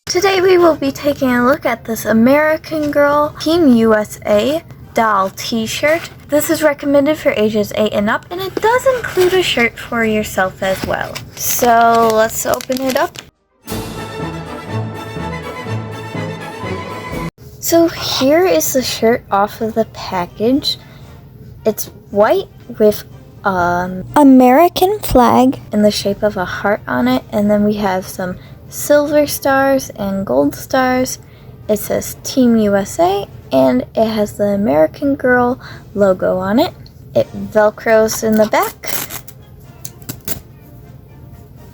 Today we will be taking a look at this American Girl Team USA doll t-shirt. This is recommended for ages 8 and up, and it does include a shirt for yourself as well. So let's open it up. So here is the shirt off of the package. It's white with American flag in the shape of a heart on it, and then we have some silver stars and gold stars. It says Team USA, and it has the American Girl logo on it. It velcros in the back.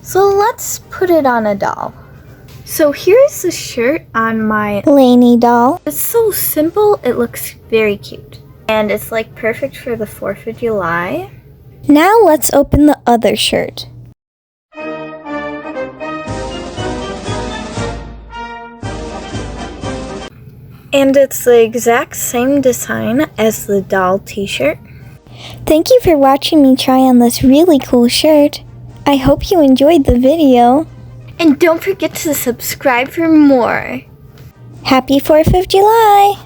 So let's put it on a doll. So here's the shirt on my Lainey doll. It's so simple, it looks very cute. And it's like perfect for the 4th of July. Now let's open the other shirt. And it's the exact same design as the doll t-shirt. Thank you for watching me try on this really cool shirt. I hope you enjoyed the video. And don't forget to subscribe for more. Happy 4th of July!